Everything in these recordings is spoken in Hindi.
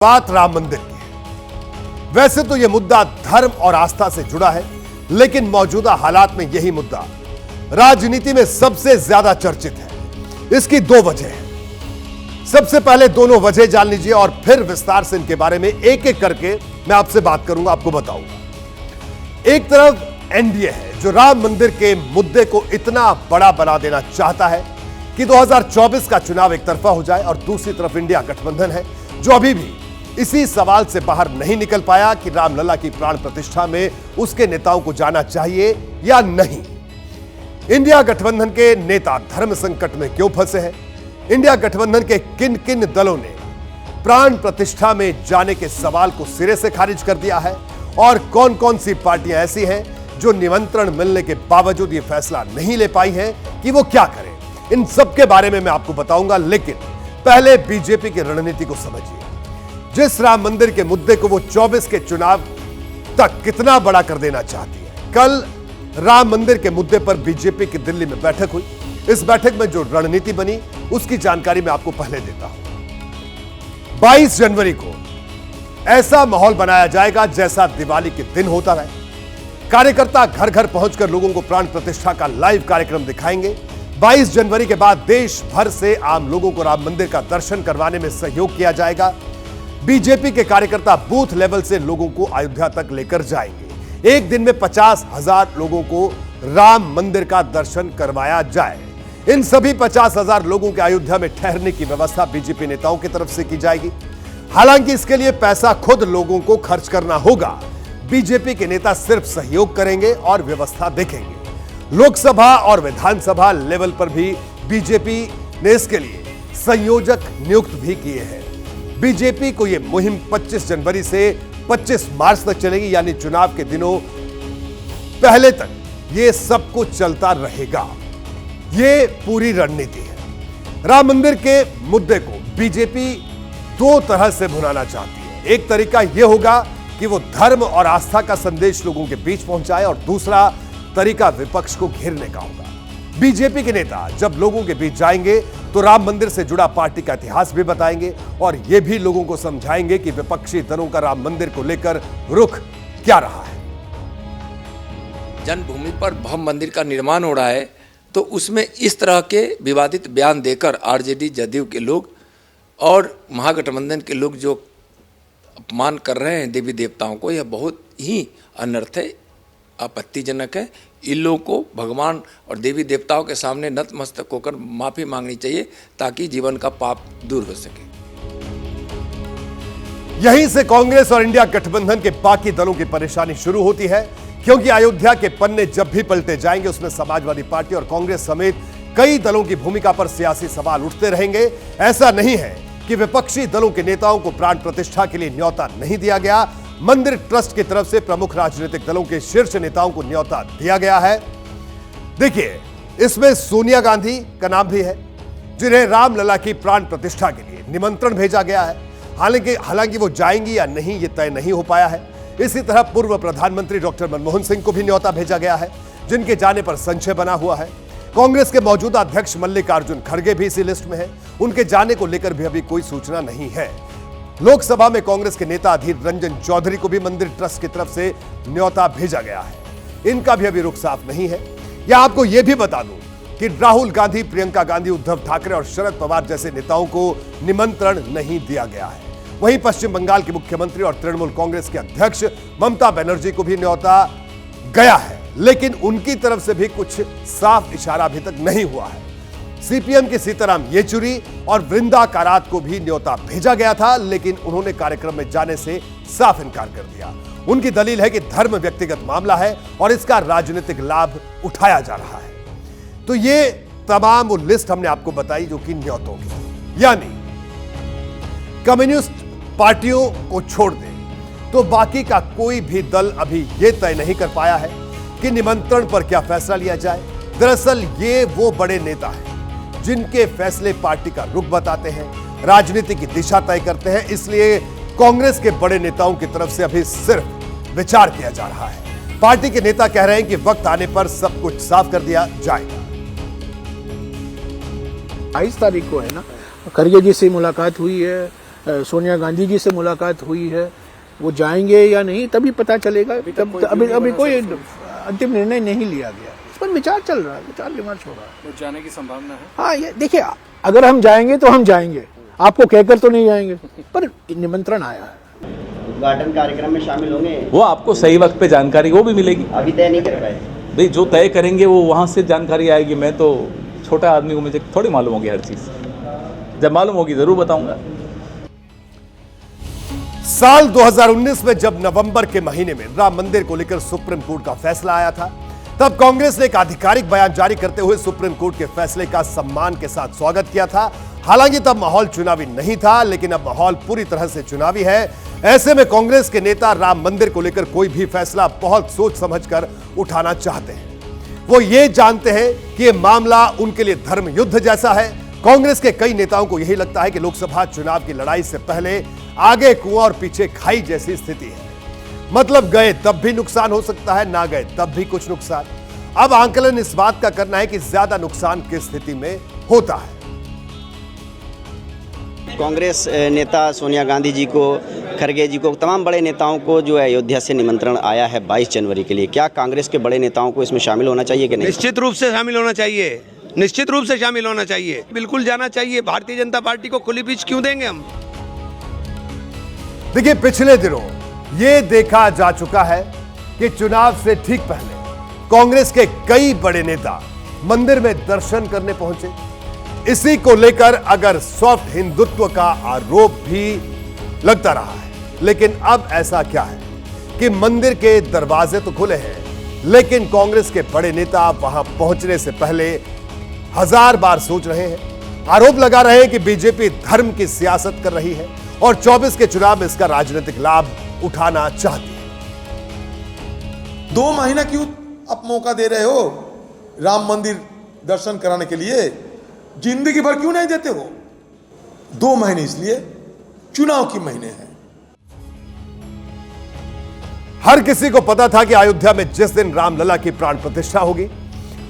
बात राम मंदिर की है। वैसे तो यह मुद्दा धर्म और आस्था से जुड़ा है, लेकिन मौजूदा हालात में यही मुद्दा राजनीति में सबसे ज्यादा चर्चित है। इसकी दो वजह है। सबसे पहले दोनों वजह जान लीजिए और फिर विस्तार से इनके बारे में एक एक करके मैं आपसे बात करूंगा, आपको बताऊंगा। एक तरफ एनडीए है जो राम मंदिर के मुद्दे को इतना बड़ा बना देना चाहता है कि 2024 का चुनाव एक तरफा हो जाए, और दूसरी तरफ इंडिया गठबंधन है जो अभी भी इसी सवाल से बाहर नहीं निकल पाया कि रामलला की प्राण प्रतिष्ठा में उसके नेताओं को जाना चाहिए या नहीं। इंडिया गठबंधन के नेता धर्म संकट में क्यों फंसे हैं? इंडिया गठबंधन के किन किन दलों ने प्राण प्रतिष्ठा में जाने के सवाल को सिरे से खारिज कर दिया है, और कौन कौन सी पार्टियां ऐसी हैं जो निमंत्रण मिलने के बावजूद यह फैसला नहीं ले पाई हैं कि वो क्या करें। इन सब के बारे में मैं आपको बताऊंगा, लेकिन पहले बीजेपी की रणनीति को समझिए। जिस राम मंदिर के मुद्दे को वो 24 के चुनाव तक कितना बड़ा कर देना चाहती है। कल राम मंदिर के मुद्दे पर बीजेपी की दिल्ली में बैठक हुई। इस बैठक में जो रणनीति बनी उसकी जानकारी मैं आपको पहले देता हूं। 22 जनवरी को ऐसा माहौल बनाया जाएगा जैसा दिवाली के दिन होता है। कार्यकर्ता घर घर पहुंचकर लोगों को प्राण प्रतिष्ठा का लाइव कार्यक्रम दिखाएंगे। 22 जनवरी के बाद देश भर से आम लोगों को राम मंदिर का दर्शन करवाने में सहयोग किया जाएगा। बीजेपी के कार्यकर्ता बूथ लेवल से लोगों को अयोध्या तक लेकर जाएंगे। एक दिन में 50,000 लोगों को राम मंदिर का दर्शन करवाया जाए। इन सभी 50,000 लोगों के अयोध्या में ठहरने की व्यवस्था बीजेपी नेताओं की तरफ से की जाएगी। हालांकि इसके लिए पैसा खुद लोगों को खर्च करना होगा। बीजेपी के नेता सिर्फ सहयोग करेंगे और व्यवस्था देखेंगे। लोकसभा और विधानसभा लेवल पर भी बीजेपी ने इसके लिए संयोजक नियुक्त भी किए हैं। बीजेपी को यह मुहिम 25 जनवरी से 25 मार्च तक चलेगी, यानी चुनाव के दिनों पहले तक यह सब कुछ चलता रहेगा। यह पूरी रणनीति है। राम मंदिर के मुद्दे को बीजेपी दो तरह से भुनाना चाहती है। एक तरीका यह होगा कि वो धर्म और आस्था का संदेश लोगों के बीच पहुंचाए, और दूसरा तरीका विपक्ष को घेरने का होगा। बीजेपी के नेता जब लोगों के बीच जाएंगे तो राम मंदिर से जुड़ा पार्टी का इतिहास भी बताएंगे, और यह भी लोगों को समझाएंगे कि विपक्षी दलों का राम मंदिर को लेकर रुख क्या रहा है। जन्मभूमि पर भव्य मंदिर का निर्माण हो रहा है, तो उसमें इस तरह के विवादित बयान देकर आरजेडी जदयू के लोग और महागठबंधन के लोग जो अपमान कर रहे हैं देवी देवताओं को, यह बहुत ही अनर्थ है, आपत्तिजनक है। इन लोगों को भगवान और देवी देवताओं के सामने नतमस्तक होकर माफी मांगनी चाहिए, ताकि जीवन का पाप दूर हो सके। यहीं से कांग्रेस और इंडिया गठबंधन के बाकी दलों की परेशानी शुरू होती है, क्योंकि अयोध्या के पन्ने जब भी पलटे जाएंगे उसमें समाजवादी पार्टी और कांग्रेस समेत कई दलों की भूमिका पर सियासी सवाल उठते रहेंगे। ऐसा नहीं है कि विपक्षी दलों के नेताओं को प्राण प्रतिष्ठा के लिए न्योता नहीं दिया गया। मंदिर ट्रस्ट की तरफ से प्रमुख राजनीतिक दलों के शीर्ष नेताओं को न्योता दिया गया है। देखिए, इसमें सोनिया गांधी का नाम भी है, जिन्हें रामलला की प्राण प्रतिष्ठा के लिए निमंत्रण भेजा गया है। हालांकि वो जाएंगी या नहीं ये तय नहीं हो पाया है। इसी तरह पूर्व प्रधानमंत्री डॉक्टर मनमोहन सिंह को भी न्योता भेजा गया है, जिनके जाने पर संशय बना हुआ है। कांग्रेस के मौजूदा अध्यक्ष मल्लिकार्जुन खड़गे भी इसी लिस्ट में है। उनके जाने को लेकर भी अभी कोई सूचना नहीं है। लोकसभा में कांग्रेस के नेता अधीर रंजन चौधरी को भी मंदिर ट्रस्ट की तरफ से न्योता भेजा गया है। इनका भी अभी रुख साफ नहीं है। या आपको यह भी बता दूं कि राहुल गांधी, प्रियंका गांधी, उद्धव ठाकरे और शरद पवार जैसे नेताओं को निमंत्रण नहीं दिया गया है। वहीं पश्चिम बंगाल के मुख्यमंत्री और तृणमूल कांग्रेस के अध्यक्ष ममता बनर्जी को भी न्योता गया है, लेकिन उनकी तरफ से भी कुछ साफ इशारा अभी तक नहीं हुआ है। सीपीएम के सीताराम येचुरी और वृंदा कारात को भी न्योता भेजा गया था, लेकिन उन्होंने कार्यक्रम में जाने से साफ इनकार कर दिया। उनकी दलील है कि धर्म व्यक्तिगत मामला है और इसका राजनीतिक लाभ उठाया जा रहा है। तो ये तमाम वो लिस्ट हमने आपको बताई जो कि न्योतों की, यानी कम्युनिस्ट पार्टियों को छोड़ दें तो बाकी का कोई भी दल अभी यह तय नहीं कर पाया है कि निमंत्रण पर क्या फैसला लिया जाए। दरअसल ये वो बड़े नेता हैं जिनके फैसले पार्टी का रुख बताते हैं, राजनीति की दिशा तय करते हैं। इसलिए कांग्रेस के बड़े नेताओं की तरफ से अभी सिर्फ विचार किया जा रहा है। पार्टी के नेता कह रहे हैं कि वक्त आने पर सब कुछ साफ कर दिया जाएगा। 22 तारीख को है ना, खड़गे जी से मुलाकात हुई है, सोनिया गांधी जी से मुलाकात हुई है, वो जाएंगे या नहीं तभी पता चलेगा। अभी कोई अंतिम निर्णय नहीं लिया गया, इस पर विचार चल रहा है, विचार विमर्श हो रहा है। तो जाने की संभावना है? हाँ, ये देखिए, अगर हम जाएंगे तो हम जाएंगे, आपको कहकर तो नहीं जाएंगे, पर निमंत्रण आया है। उद्घाटन कार्यक्रम में शामिल होंगे? वो आपको सही वक्त पे जानकारी वो भी मिलेगी। अभी तय नहीं कर पाए? भाई जो तय करेंगे वो वहाँ से जानकारी आएगी। मैं तो छोटा आदमी हूँ, मुझे थोड़ी मालूम होगी हर चीज़। जब मालूम होगी ज़रूर बताऊंगा। साल 2019 में जब नवंबर के महीने में राम मंदिर को लेकर सुप्रीम कोर्ट का फैसला आया था, तब कांग्रेस ने एक आधिकारिक बयान जारी करते हुए सुप्रीम कोर्ट के फैसले का सम्मान के साथ स्वागत किया था। हालांकि तब माहौल चुनावी नहीं था, लेकिन अब माहौल पूरी तरह से चुनावी है। ऐसे में कांग्रेस के नेता राम मंदिर को लेकर कोई भी फैसला बहुत सोच समझकर उठाना चाहते हैं। वो ये जानते हैं कि यह मामला उनके लिए धर्म युद्ध जैसा है। कांग्रेस के कई नेताओं को यही लगता है कि लोकसभा चुनाव की लड़ाई से पहले आगे कुआं और पीछे खाई जैसी स्थिति है। मतलब गए तब भी नुकसान हो सकता है, ना गए तब भी कुछ नुकसान। अब आंकलन इस बात का करना है कि ज्यादा नुकसान किस स्थिति में होता है। कांग्रेस नेता सोनिया गांधी जी को, खरगे जी को, तमाम बड़े नेताओं को जो है अयोध्या से निमंत्रण आया है 22 जनवरी के लिए। क्या कांग्रेस के बड़े नेताओं को इसमें शामिल होना चाहिए कि नहीं? निश्चित रूप से शामिल होना चाहिए, निश्चित रूप से शामिल होना चाहिए, बिल्कुल जाना चाहिए। भारतीय जनता पार्टी को खुली पिच क्यों देंगे हम? देखिए, पिछले दिनों यह देखा जा चुका है कि चुनाव से ठीक पहले कांग्रेस के कई बड़े नेता मंदिर में दर्शन करने पहुंचे। इसी को लेकर अगर सॉफ्ट हिंदुत्व का आरोप भी लगता रहा है, लेकिन अब ऐसा क्या है कि मंदिर के दरवाजे तो खुले हैं, लेकिन कांग्रेस के बड़े नेता वहां पहुंचने से पहले 1000 बार सोच रहे हैं। आरोप लगा रहे हैं कि बीजेपी धर्म की सियासत कर रही है और 24 के चुनाव में इसका राजनीतिक लाभ उठाना चाहती है। 2 महीना क्यों आप मौका दे रहे हो राम मंदिर दर्शन कराने के लिए? जिंदगी भर क्यों नहीं देते हो? 2 महीने इसलिए चुनाव के महीने हैं। हर किसी को पता था कि अयोध्या में जिस दिन रामलला की प्राण प्रतिष्ठा होगी,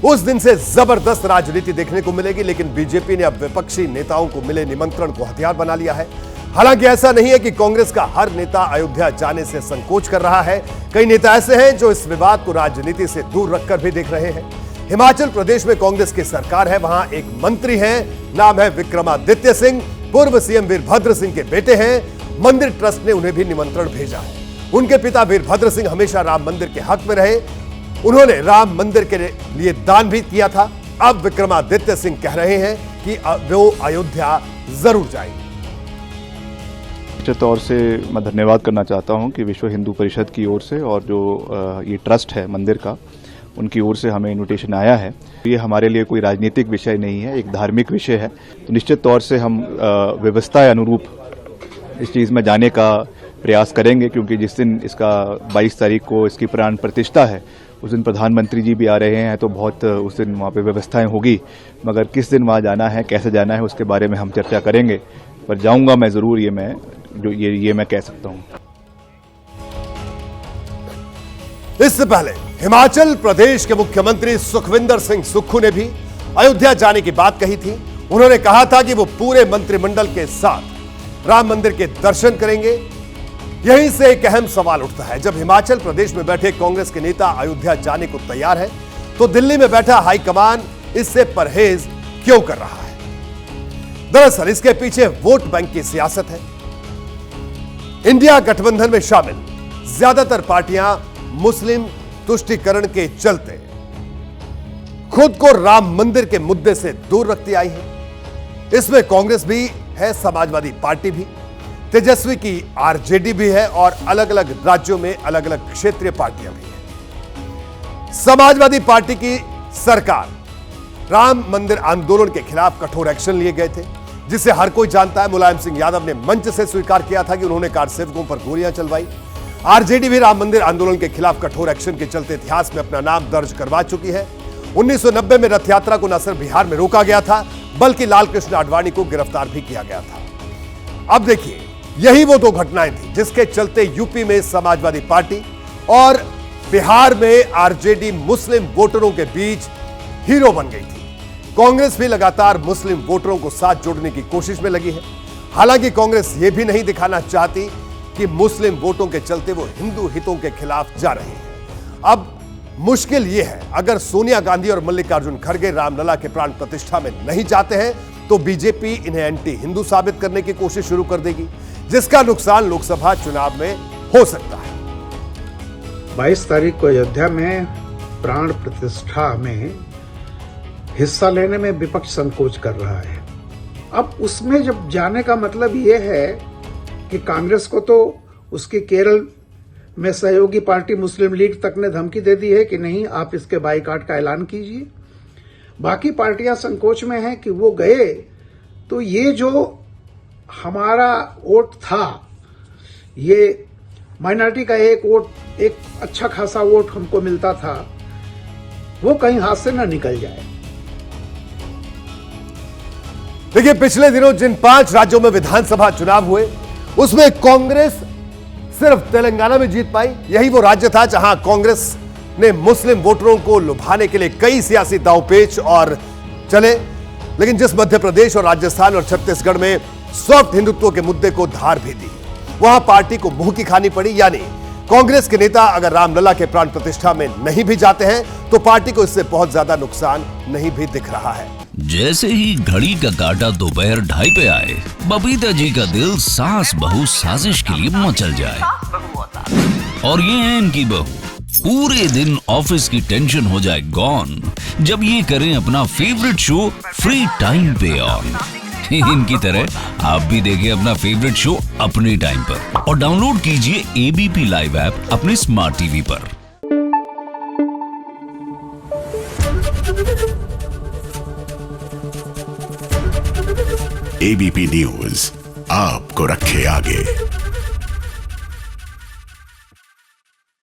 उस दिन से जबरदस्त राजनीति देखने को मिलेगी। लेकिन बीजेपी ने अब विपक्षी नेताओं को मिले निमंत्रण को हथियार बना लिया है। हालांकि ऐसा नहीं है कि कांग्रेस का हर नेता अयोध्या जाने से संकोच कर रहा है। कई नेता ऐसे हैं जो इस विवाद को राजनीति से दूर रखकर भी देख रहे हैं। हिमाचल प्रदेश में कांग्रेस की सरकार है, वहां एक मंत्री हैं, नाम है विक्रमादित्य सिंह, पूर्व सीएम वीरभद्र सिंह के बेटे हैं। मंदिर ट्रस्ट ने उन्हें भी निमंत्रण भेजा है। उनके पिता वीरभद्र सिंह हमेशा राम मंदिर के हक में रहे, उन्होंने राम मंदिर के लिए दान भी किया था। अब विक्रमादित्य सिंह कह रहे हैं कि वो अयोध्या जरूर जाएंगे। निश्चित तौर से मैं धन्यवाद करना चाहता हूं कि विश्व हिंदू परिषद की ओर से और जो ये ट्रस्ट है मंदिर का, उनकी ओर से हमें इन्विटेशन आया है। ये हमारे लिए कोई राजनीतिक विषय नहीं है, एक धार्मिक विषय है। तो निश्चित तौर से हम व्यवस्था अनुरूप इस चीज़ में जाने का प्रयास करेंगे, क्योंकि जिस दिन इसका 22 तारीख को इसकी प्राण प्रतिष्ठा है, उस दिन प्रधानमंत्री जी भी आ रहे हैं, तो बहुत उस दिन वहाँ पे व्यवस्थाएं होगी। मगर किस दिन वहाँ जाना है, कैसे जाना है, उसके बारे में हम चर्चा करेंगे। पर जाऊँगा मैं ज़रूर, ये मैं कह सकता हूँ। इससे पहले हिमाचल प्रदेश के मुख्यमंत्री सुखविंदर सिंह सुक्खू ने भी अयोध्या जाने की बात कही थी। उन्होंने कहा था कि वो पूरे मंत्रिमंडल के साथ राम मंदिर के दर्शन करेंगे। यहीं से एक अहम सवाल उठता है, जब हिमाचल प्रदेश में बैठे कांग्रेस के नेता अयोध्या जाने को तैयार है, तो दिल्ली में बैठा हाईकमान इससे परहेज क्यों कर रहा है? दरअसल इसके पीछे वोट बैंक की सियासत है। इंडिया गठबंधन में शामिल ज्यादातर पार्टियां मुस्लिम तुष्टीकरण के चलते खुद को राम मंदिर के मुद्दे से दूर रखती आई है। इसमें कांग्रेस भी है, समाजवादी पार्टी भी, तेजस्वी की आरजेडी भी है और अलग अलग राज्यों में अलग अलग क्षेत्रीय पार्टियां भी हैं। समाजवादी पार्टी की सरकार राम मंदिर आंदोलन के खिलाफ कठोर एक्शन लिए गए थे, जिसे हर कोई जानता है। मुलायम सिंह यादव ने मंच से स्वीकार किया था कि उन्होंने कार सेवकों पर गोलियां चलवाई। आरजेडी भी राम मंदिर आंदोलन के खिलाफ कठोर एक्शन के चलते इतिहास में अपना नाम दर्ज करवा चुकी है। 1990 में रथ यात्रा को न सिर्फ बिहार में रोका गया था, बल्कि लालकृष्ण आडवाणी को गिरफ्तार भी किया गया था। अब देखिए, यही वो दो घटनाएं थी जिसके चलते यूपी में समाजवादी पार्टी और बिहार में आरजेडी मुस्लिम वोटरों के बीच हीरो बन गई थी। कांग्रेस भी लगातार मुस्लिम वोटरों को साथ जोड़ने की कोशिश में लगी है। हालांकि कांग्रेस यह भी नहीं दिखाना चाहती कि मुस्लिम वोटों के चलते वो हिंदू हितों के खिलाफ जा रही है। अब मुश्किल यह है, अगर सोनिया गांधी और मल्लिकार्जुन खड़गे रामलला के प्राण प्रतिष्ठा में नहीं जाते हैं तो बीजेपी इन्हें एंटी हिंदू साबित करने की कोशिश शुरू कर देगी, जिसका नुकसान लोकसभा चुनाव में हो सकता है। 22 तारीख को अयोध्या में प्राण प्रतिष्ठा में हिस्सा लेने में विपक्ष संकोच कर रहा है। अब उसमें जब जाने का मतलब यह है कि कांग्रेस को तो उसकी केरल में सहयोगी पार्टी मुस्लिम लीग तक ने धमकी दे दी है कि नहीं, आप इसके बाइकाट का ऐलान कीजिए। बाकी पार्टियां संकोच में हैं कि वो गए तो ये जो हमारा वोट था, ये माइनॉरिटी का एक वोट, एक अच्छा खासा वोट हमको मिलता था, वो कहीं हाथ से न निकल जाए। देखिए, पिछले दिनों जिन 5 राज्यों में विधानसभा चुनाव हुए उसमें कांग्रेस सिर्फ तेलंगाना में जीत पाई। यही वो राज्य था जहां कांग्रेस ने मुस्लिम वोटरों को लुभाने के लिए कई सियासी दांवपेच और चले, लेकिन जिस मध्य प्रदेश और राजस्थान और छत्तीसगढ़ में सॉफ्ट हिंदुत्व के मुद्दे को धार भी दी, वहां पार्टी को मुंह की खानी पड़ी। यानी कांग्रेस के नेता अगर रामलला के प्राण प्रतिष्ठा में नहीं भी जाते हैं तो पार्टी को इससे बहुत ज्यादा नुकसान नहीं भी दिख रहा है। जैसे ही घड़ी का काटा दोपहर 2:30 पे आए, बबीता जी का दिल सास बहू साजिश के लिए मचल जाए। और ये है इनकी बहू, पूरे दिन ऑफिस की टेंशन हो जाए गॉन जब ये करें अपना फेवरेट शो फ्री टाइम पे ऑन। इनकी तरह आप भी देखें अपना फेवरेट शो अपने टाइम पर और डाउनलोड कीजिए एबीपी लाइव ऐप अपने स्मार्ट टीवी पर। एबीपी न्यूज आपको रखे आगे।